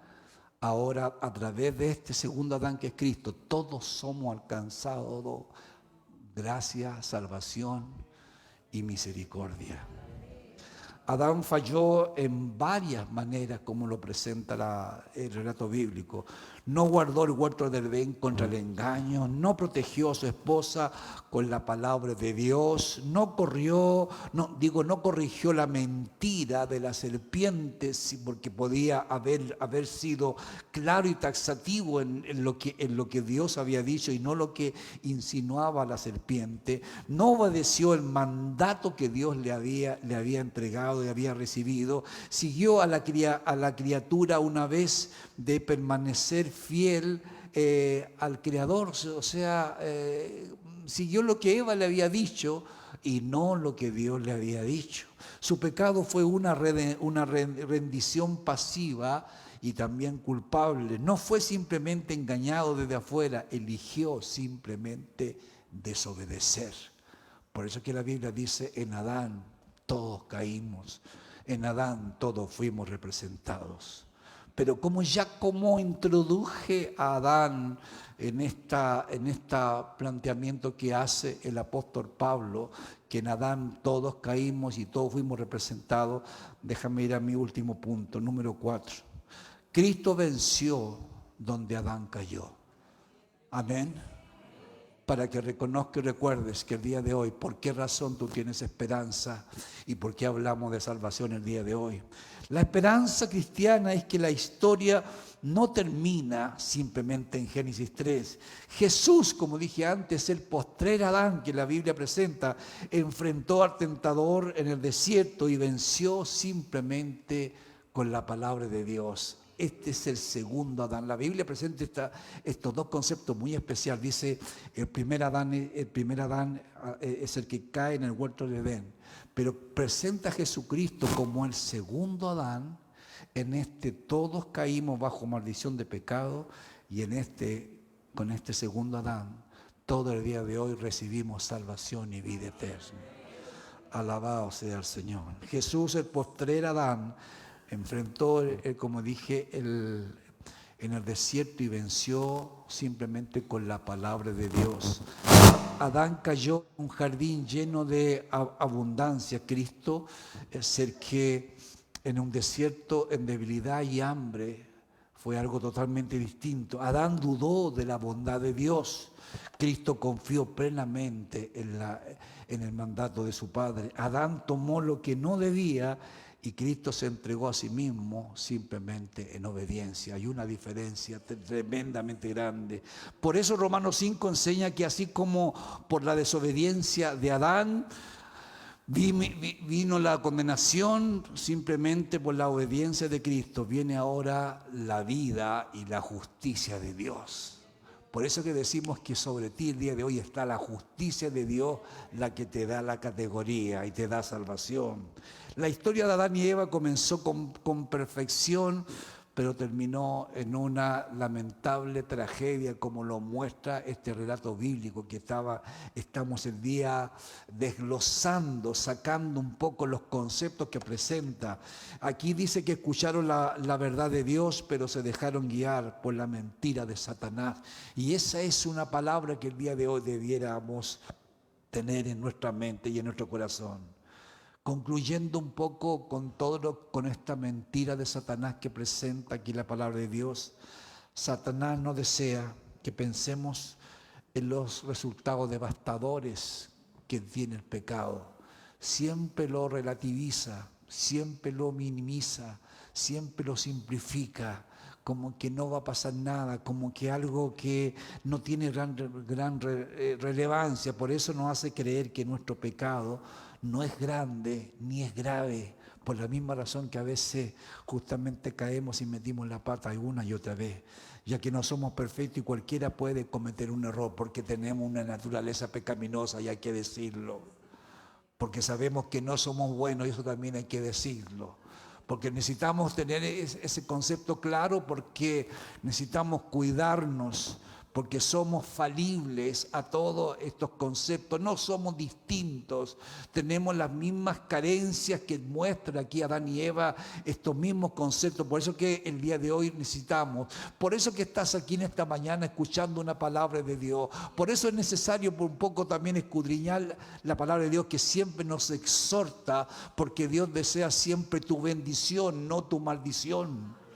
ahora a través de este segundo Adán que es Cristo, todos somos alcanzados gracia, salvación y misericordia. Adán falló en varias maneras, como lo presenta el relato bíblico. No guardó el huerto del Edén contra el engaño, no protegió a su esposa con la palabra de Dios, no corrigió la mentira de la serpiente, porque podía haber sido claro y taxativo en lo que Dios había dicho y no lo que insinuaba la serpiente. No obedeció el mandato que Dios le había entregado y había recibido. Siguió a la criatura una vez de permanecer fiel al Creador, o sea, siguió lo que Eva le había dicho y no lo que Dios le había dicho. Su pecado fue una rendición pasiva y también culpable. No fue simplemente engañado desde afuera, eligió simplemente desobedecer. Por eso que la Biblia dice, en Adán todos caímos, en Adán todos fuimos representados. Pero como introduje a Adán en este planteamiento que hace el apóstol Pablo, que en Adán todos caímos y todos fuimos representados, déjame ir a mi último punto, número 4. Cristo venció donde Adán cayó. Amén. Para que reconozcas y recuerdes que el día de hoy, por qué razón tú tienes esperanza y por qué hablamos de salvación el día de hoy. La esperanza cristiana es que la historia no termina simplemente en Génesis 3. Jesús, como dije antes, el postrer Adán que la Biblia presenta, enfrentó al tentador en el desierto y venció simplemente con la palabra de Dios. Este es el segundo Adán. La Biblia presenta estos dos conceptos muy especiales. Dice, el primer Adán es el que cae en el huerto de Edén. Pero presenta a Jesucristo como el segundo Adán. En este todos caímos bajo maldición de pecado. Y con este segundo Adán, todo el día de hoy recibimos salvación y vida eterna. Alabado sea el Señor. Jesús, el postrer Adán, enfrentó, como dije, en el desierto y venció simplemente con la palabra de Dios. Adán cayó en un jardín lleno de abundancia. Cristo es el que en un desierto, en debilidad y hambre, fue algo totalmente distinto. Adán dudó de la bondad de Dios. Cristo confió plenamente en el mandato de su Padre. Adán tomó lo que no debía y Cristo se entregó a sí mismo simplemente en obediencia. Hay una diferencia tremendamente grande. Por eso Romanos 5 enseña que así como por la desobediencia de Adán vino la condenación, simplemente por la obediencia de Cristo viene ahora la vida y la justicia de Dios. Por eso que decimos que sobre ti el día de hoy está la justicia de Dios, la que te da la categoría y te da salvación. La historia de Adán y Eva comenzó con perfección, pero terminó en una lamentable tragedia, como lo muestra este relato bíblico que estamos el día desglosando, sacando un poco los conceptos que presenta. Aquí dice que escucharon la verdad de Dios, pero se dejaron guiar por la mentira de Satanás. Y esa es una palabra que el día de hoy debiéramos tener en nuestra mente y en nuestro corazón. Concluyendo un poco con esta mentira de Satanás que presenta aquí la palabra de Dios, Satanás no desea que pensemos en los resultados devastadores que tiene el pecado. Siempre lo relativiza, siempre lo minimiza, siempre lo simplifica, como que no va a pasar nada, como que algo que no tiene gran relevancia. Por eso nos hace creer que nuestro pecado no es grande ni es grave, por la misma razón que a veces justamente caemos y metimos la pata una y otra vez, ya que no somos perfectos y cualquiera puede cometer un error porque tenemos una naturaleza pecaminosa y hay que decirlo, porque sabemos que no somos buenos y eso también hay que decirlo. porque necesitamos tener ese concepto claro, porque necesitamos cuidarnos, porque somos falibles a todos estos conceptos, no somos distintos, tenemos las mismas carencias que muestra aquí Adán y Eva, estos mismos conceptos. Por eso que el día de hoy necesitamos, por eso que estás aquí en esta mañana escuchando una palabra de Dios, por eso es necesario por un poco también escudriñar la palabra de Dios, que siempre nos exhorta, porque Dios desea siempre tu bendición, no tu maldición.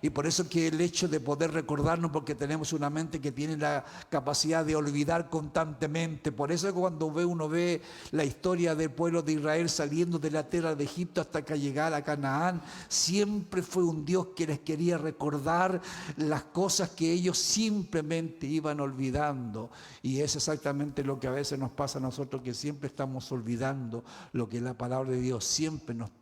Y por eso que el hecho de poder recordarnos, porque tenemos una mente que tiene la capacidad de olvidar constantemente. Por eso que cuando uno ve la historia del pueblo de Israel saliendo de la tierra de Egipto hasta que llegar a Canaán, siempre fue un Dios que les quería recordar las cosas que ellos simplemente iban olvidando. Y es exactamente lo que a veces nos pasa a nosotros, que siempre estamos olvidando lo que la palabra de Dios siempre nos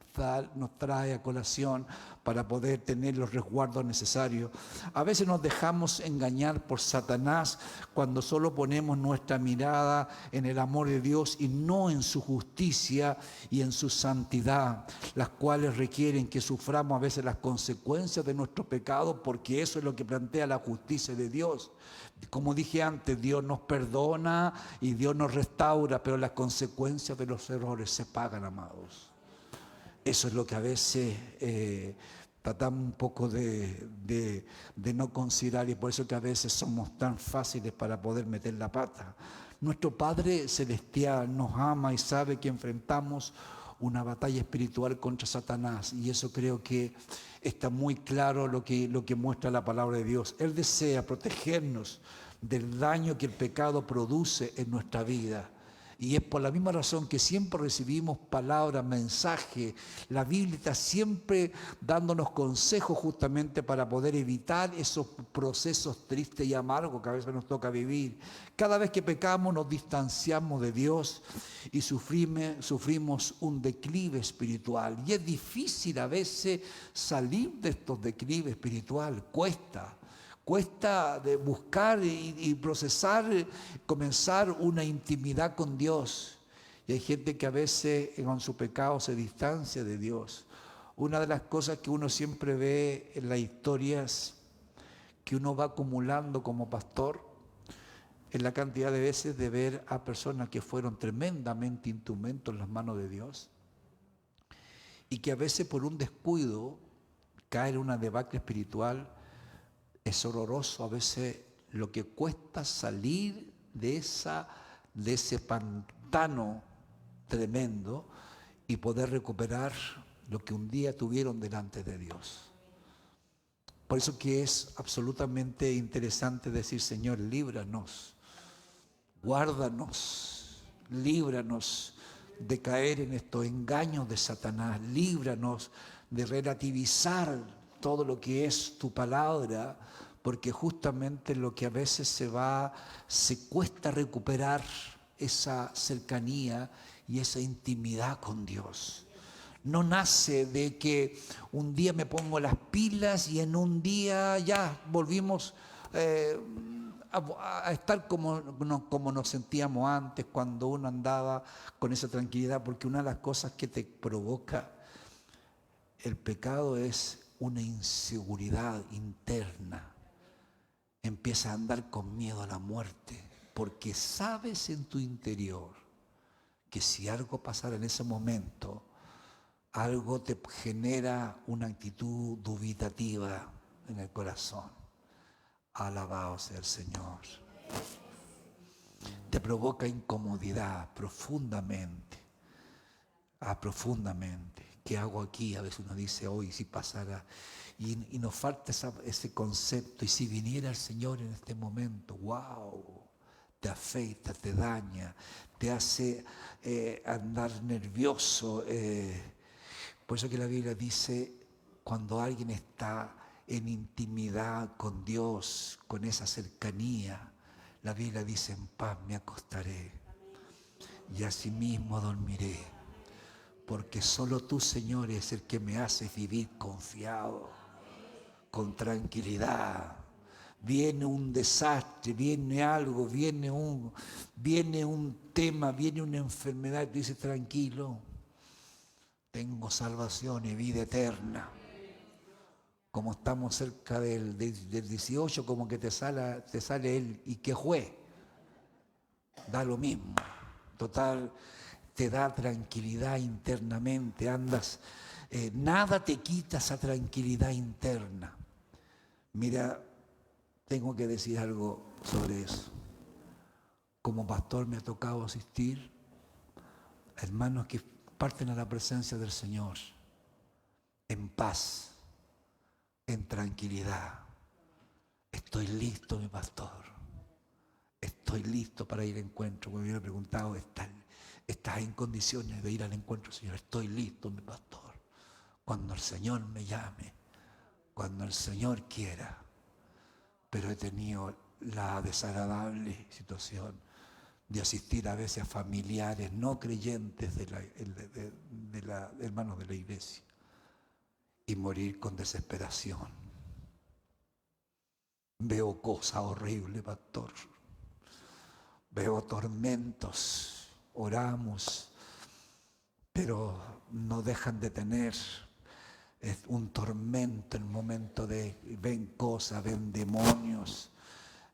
trae a colación para poder tener los resguardos necesarios. A veces nos dejamos engañar por Satanás cuando solo ponemos nuestra mirada en el amor de Dios y no en su justicia y en su santidad, las cuales requieren que suframos a veces las consecuencias de nuestro pecado, porque eso es lo que plantea la justicia de Dios. Como dije antes, Dios nos perdona y Dios nos restaura, pero las consecuencias de los errores se pagan, amados. Eso es lo que a veces tratamos un poco de no considerar, y por eso que a veces somos tan fáciles para poder meter la pata. Nuestro Padre Celestial nos ama y sabe que enfrentamos una batalla espiritual contra Satanás, y eso creo que está muy claro lo que muestra la palabra de Dios. Él desea protegernos del daño que el pecado produce en nuestra vida. Y es por la misma razón que siempre recibimos palabras, mensajes. La Biblia está siempre dándonos consejos justamente para poder evitar esos procesos tristes y amargos que a veces nos toca vivir. Cada vez que pecamos nos distanciamos de Dios y sufrimos un declive espiritual. Y es difícil a veces salir de estos declives espirituales, Cuesta de buscar y procesar, comenzar una intimidad con Dios. Y hay gente que a veces con su pecado se distancia de Dios. Una de las cosas que uno siempre ve en las historias que uno va acumulando como pastor es la cantidad de veces de ver a personas que fueron tremendamente instrumentos en las manos de Dios y que a veces por un descuido caen en una debacle espiritual. Es horroroso a veces lo que cuesta salir de ese pantano tremendo y poder recuperar lo que un día tuvieron delante de Dios. Por eso que es absolutamente interesante decir: Señor, líbranos, guárdanos, líbranos de caer en estos engaños de Satanás, líbranos de relativizar todo lo que es tu palabra, porque justamente lo que a veces se cuesta recuperar esa cercanía y esa intimidad con Dios. No nace de que un día me pongo las pilas y en un día ya volvimos a estar como nos sentíamos antes, cuando uno andaba con esa tranquilidad, porque una de las cosas que te provoca el pecado es una inseguridad interna. Empiezas a andar con miedo a la muerte, porque sabes en tu interior que si algo pasara en ese momento, algo te genera una actitud dubitativa en el corazón. Alabado sea el Señor. Te provoca incomodidad profundamente. Profundamente. ¿Qué hago aquí? A veces uno dice: hoy si pasara. Y nos falta ese concepto. Y si viniera el Señor en este momento, wow, te afecta, te daña, te hace andar nervioso. Por eso que la Biblia dice, cuando alguien está en intimidad con Dios, con esa cercanía, la Biblia dice: en paz me acostaré y asimismo dormiré, porque solo tú, Señor, es el que me haces vivir confiado, con tranquilidad. Viene un desastre, viene algo, viene un tema, viene una enfermedad, y tú dices: tranquilo, tengo salvación y vida eterna. Como estamos cerca del 18, como que te sale él, ¿y qué fue? Da lo mismo. Total, te da tranquilidad internamente, andas, nada te quita esa tranquilidad interna. Mira, tengo que decir algo sobre eso. Como pastor me ha tocado asistir a hermanos que parten a la presencia del Señor en paz, en tranquilidad. Estoy listo, mi pastor. Estoy listo para ir al encuentro. Cuando yo le he preguntado, ¿estás en condiciones de ir al encuentro, Señor? Estoy listo, mi pastor. Cuando el Señor me llame, cuando el Señor quiera. Pero he tenido la desagradable situación de asistir a veces a familiares no creyentes de hermanos de la iglesia y morir con desesperación. Veo cosas horribles, pastor. Veo tormentos, oramos, pero no dejan de tener un tormento en el momento de ven cosas, ven demonios.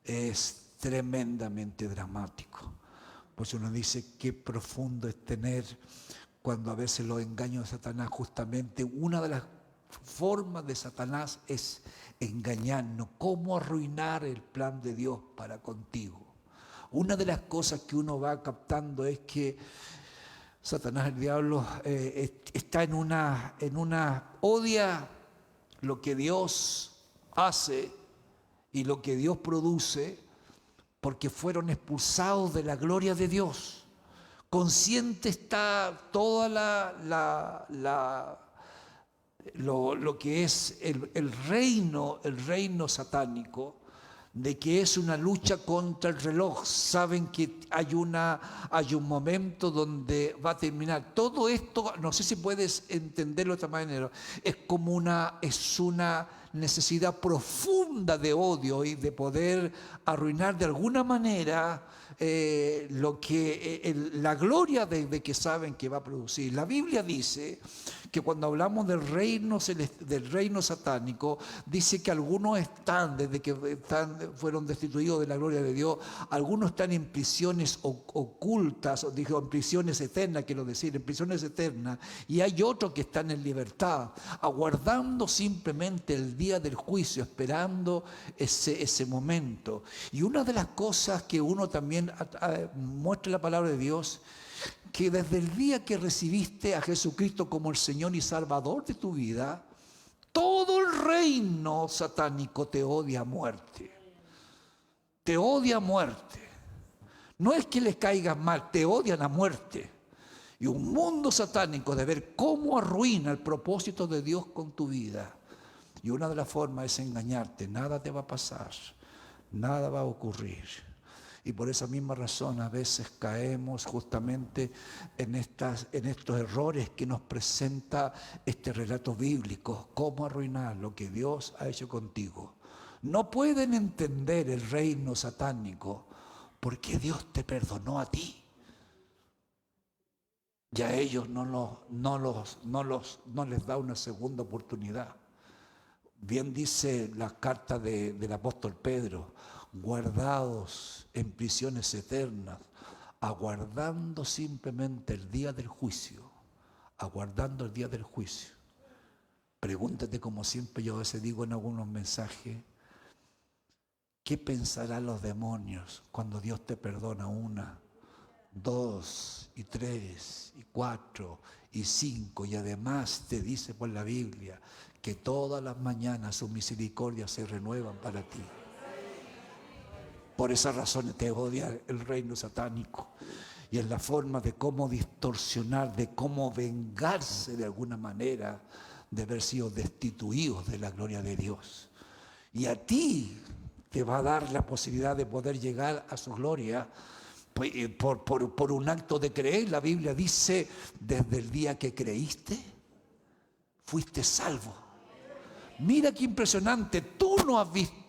Es tremendamente dramático. Pues uno dice qué profundo es tener cuando a veces los engaños de Satanás, justamente una de las formas de Satanás es engañarnos, cómo arruinar el plan de Dios para contigo. Una de las cosas que uno va captando es que Satanás, el diablo, está en una odia lo que Dios hace y lo que Dios produce, porque fueron expulsados de la gloria de Dios. Consciente está toda lo que es el reino satánico, de que es una lucha contra el reloj. Saben que hay un momento donde va a terminar. Todo esto, no sé si puedes entenderlo de otra manera, es una necesidad profunda de odio y de poder arruinar de alguna manera la gloria de que saben que va a producir. La Biblia dice que cuando hablamos del reino satánico, dice que algunos están, desde que fueron destituidos de la gloria de Dios, algunos están en prisiones ocultas, digo, en prisiones eternas, quiero decir, en prisiones eternas, y hay otros que están en libertad, aguardando simplemente el día del juicio, esperando ese momento. Y una de las cosas que uno también muestra la palabra de Dios, que desde el día que recibiste a Jesucristo como el Señor y Salvador de tu vida, todo el reino satánico te odia a muerte. Te odia a muerte. No es que les caigas mal, te odian a muerte. Y un mundo satánico de ver cómo arruina el propósito de Dios con tu vida. Y una de las formas es engañarte. Nada te va a pasar, nada va a ocurrir. Y por esa misma razón a veces caemos justamente en estos errores que nos presenta este relato bíblico. Cómo arruinar lo que Dios ha hecho contigo. No pueden entender el reino satánico porque Dios te perdonó a ti. Y a ellos no les da una segunda oportunidad. Bien dice la carta del apóstol Pedro, guardados en prisiones eternas, aguardando simplemente el día del juicio, aguardando el día del juicio. Pregúntate, como siempre yo a veces digo en algunos mensajes, ¿qué pensarán los demonios cuando Dios te perdona 1, 2, y 3, y 4, y 5, y además te dice por la Biblia que todas las mañanas sus misericordias se renuevan para ti? Por esa razón te odia el reino satánico. Y es la forma de cómo distorsionar, de cómo vengarse de alguna manera de haber sido destituidos de la gloria de Dios. Y a ti te va a dar la posibilidad de poder llegar a su gloria por un acto de creer. La Biblia dice, desde el día que creíste, fuiste salvo. Mira qué impresionante, tú no has visto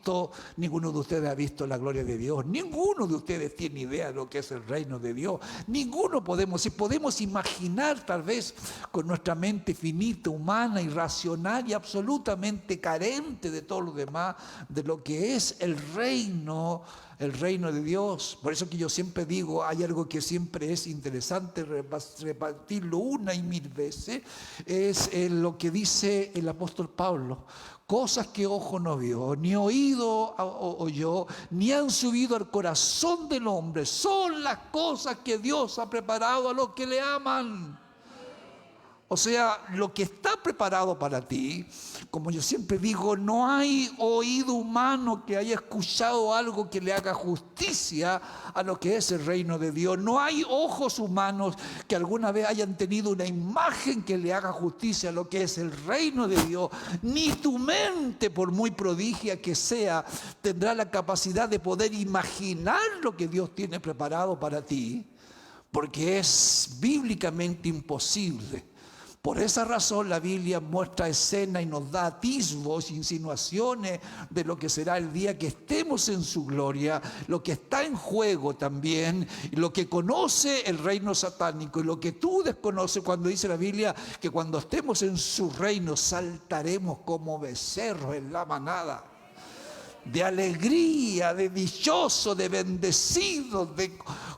ninguno de ustedes ha visto la gloria de Dios. Ninguno de ustedes tiene idea de lo que es el reino de Dios. Ninguno podemos imaginar, tal vez con nuestra mente finita, humana, irracional y absolutamente carente de todo lo demás, de lo que es el reino de Dios. Por eso que yo siempre digo, hay algo que siempre es interesante repartirlo una y mil veces, es lo que dice el apóstol Pablo: cosas que ojo no vio, ni oído oyó, ni han subido al corazón del hombre, son las cosas que Dios ha preparado a los que le aman. O sea, lo que está preparado para ti, como yo siempre digo, no hay oído humano que haya escuchado algo que le haga justicia a lo que es el reino de Dios. No hay ojos humanos que alguna vez hayan tenido una imagen que le haga justicia a lo que es el reino de Dios. Ni tu mente, por muy prodigia que sea, tendrá la capacidad de poder imaginar lo que Dios tiene preparado para ti, porque es bíblicamente imposible. Por esa razón la Biblia muestra escenas y nos da atisbos, insinuaciones de lo que será el día que estemos en su gloria, lo que está en juego también, lo que conoce el reino satánico y lo que tú desconoces, cuando dice la Biblia que cuando estemos en su reino saltaremos como becerros en la manada. De alegría, de dichoso, de bendecido,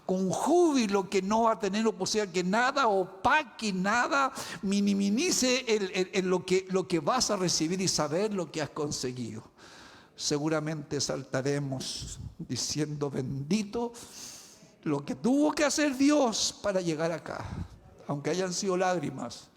con júbilo que no va a tener, o sea, que nada opaque, nada minimice lo que vas a recibir y saber lo que has conseguido. Seguramente saltaremos diciendo: bendito lo que tuvo que hacer Dios para llegar acá, aunque hayan sido lágrimas.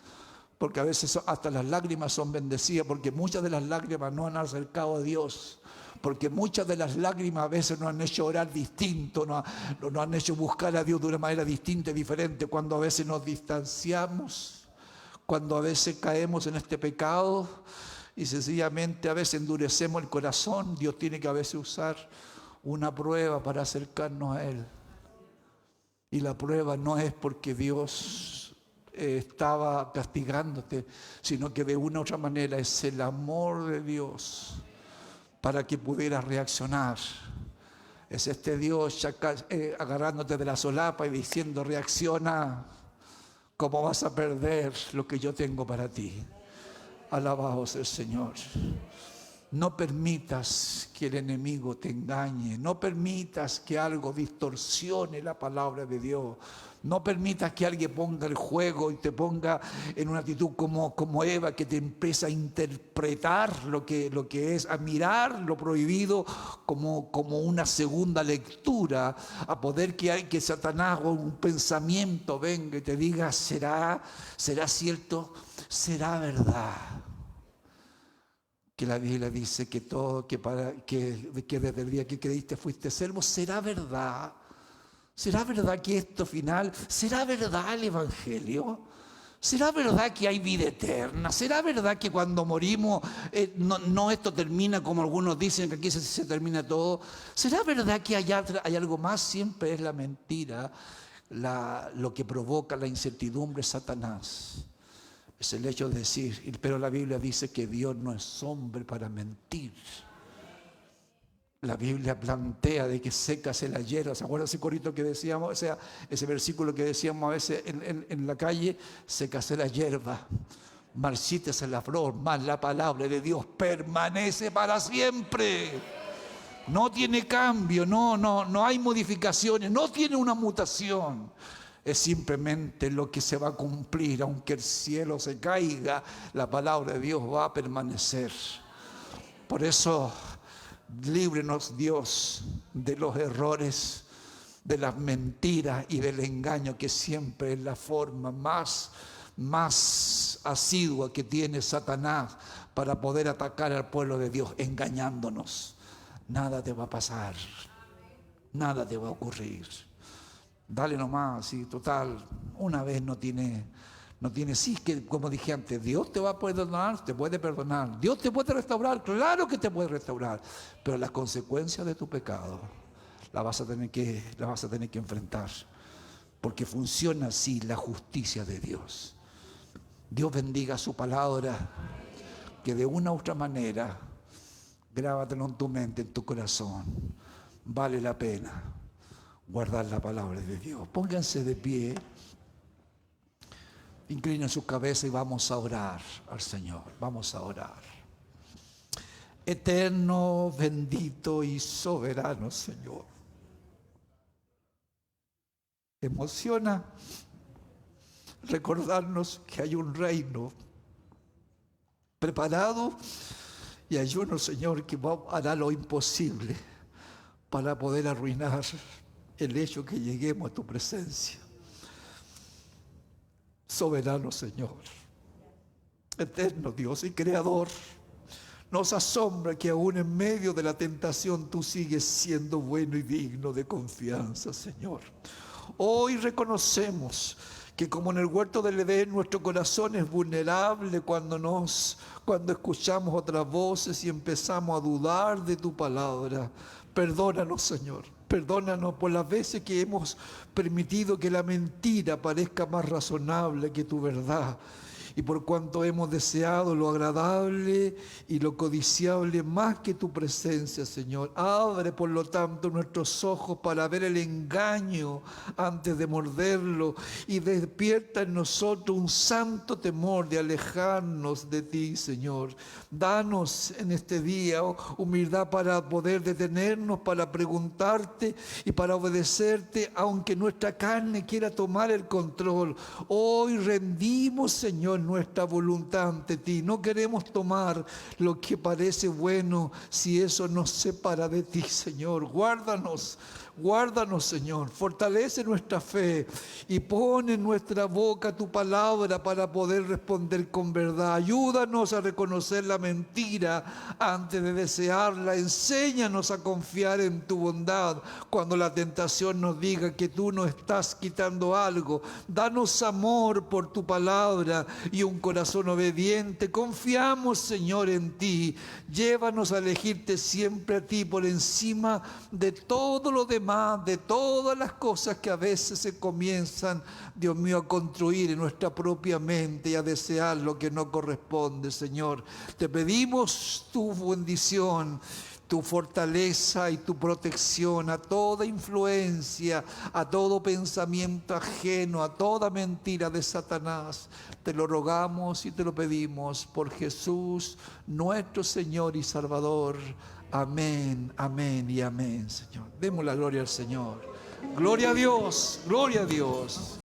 Porque a veces hasta las lágrimas son bendecidas, porque muchas de las lágrimas no han acercado a Dios. Porque muchas de las lágrimas a veces nos han hecho orar distinto, nos han hecho buscar a Dios de una manera distinta y diferente. Cuando a veces nos distanciamos, cuando a veces caemos en este pecado y sencillamente a veces endurecemos el corazón, Dios tiene que a veces usar una prueba para acercarnos a Él. Y la prueba no es porque Dios estaba castigándote, sino que de una u otra manera es el amor de Dios para que pudieras reaccionar. Es este Dios agarrándote de la solapa y diciendo: reacciona, ¿cómo vas a perder lo que yo tengo para ti? Alabado sea el Señor. No permitas que el enemigo te engañe. No permitas que algo distorsione la palabra de Dios. No permitas que alguien ponga el juego y te ponga en una actitud como Eva, que te empieza a interpretar lo que es, a mirar lo prohibido como una segunda lectura, a poder que Satanás o un pensamiento venga y te diga: ¿será cierto? ¿Será verdad? Que la Biblia dice que todo, que desde el día que creíste fuiste salvo. ¿Será verdad? ¿Será verdad que esto final? ¿Será verdad el Evangelio? ¿Será verdad que hay vida eterna? ¿Será verdad que cuando morimos no esto termina como algunos dicen, que aquí se termina todo? ¿Será verdad que hay algo más? Siempre es la mentira lo que provoca la incertidumbre, Satanás. Es el hecho de decir, pero la Biblia dice que Dios no es hombre para mentir. La Biblia plantea de que sécase la hierba. ¿Se acuerdan ese corito que decíamos? O sea, ese versículo que decíamos a veces en la calle: sécase la hierba, marchítese la flor, mas la palabra de Dios permanece para siempre. No tiene cambio, no hay modificaciones, no tiene una mutación. Es simplemente lo que se va a cumplir. Aunque el cielo se caiga, la palabra de Dios va a permanecer. Por eso, líbrenos Dios de los errores, de las mentiras y del engaño, que siempre es la forma más asidua que tiene Satanás para poder atacar al pueblo de Dios, engañándonos. Nada te va a pasar, nada te va a ocurrir. Dale nomás, sí, total, una vez no tiene, sí, que como dije antes, Dios te va a perdonar, te puede perdonar, Dios te puede restaurar, claro que te puede restaurar, pero las consecuencias de tu pecado las vas a tener que enfrentar, porque funciona así la justicia de Dios. Dios bendiga su palabra, que de una u otra manera Grábatelo en tu mente, en tu corazón. Vale la pena guardar la palabra de Dios. Pónganse de pie, inclinen su cabeza y vamos a orar al Señor. Vamos a orar. Eterno, bendito y soberano Señor. Emociona recordarnos que hay un reino preparado y hay uno, Señor, que hará lo imposible para poder arruinar el hecho que lleguemos a tu presencia. Soberano Señor, eterno Dios y Creador, nos asombra que aún en medio de la tentación tú sigues siendo bueno y digno de confianza, Señor. Hoy reconocemos que como en el huerto del Edén nuestro corazón es vulnerable cuando escuchamos otras voces y empezamos a dudar de tu palabra. Perdónanos, Señor. Perdónanos por las veces que hemos permitido que la mentira parezca más razonable que tu verdad. Y por cuanto hemos deseado lo agradable y lo codiciable más que tu presencia, Señor. Abre, por lo tanto, nuestros ojos para ver el engaño antes de morderlo y despierta en nosotros un santo temor de alejarnos de ti, Señor. Danos en este día humildad para poder detenernos, para preguntarte y para obedecerte, aunque nuestra carne quiera tomar el control. Hoy rendimos, Señor, nuestra voluntad ante ti. No queremos tomar lo que parece bueno si eso nos separa de ti, Señor. Guárdanos, Señor. Fortalece nuestra fe y pon en nuestra boca tu palabra para poder responder con verdad. Ayúdanos a reconocer la mentira antes de desearla. Enséñanos a confiar en tu bondad cuando la tentación nos diga que tú nos estás quitando algo. Danos amor por tu palabra y un corazón obediente. Confiamos, Señor, en ti. Llévanos a elegirte siempre a ti por encima de todo lo demás, de todas las cosas que a veces se comienzan, Dios mío, a construir en nuestra propia mente y a desear lo que no corresponde, Señor. Te pedimos tu bendición, tu fortaleza y tu protección a toda influencia, a todo pensamiento ajeno, a toda mentira de Satanás. Te lo rogamos y te lo pedimos por Jesús, nuestro Señor y Salvador. Amén, amén y amén, Señor. Demos la gloria al Señor. Gloria a Dios, gloria a Dios.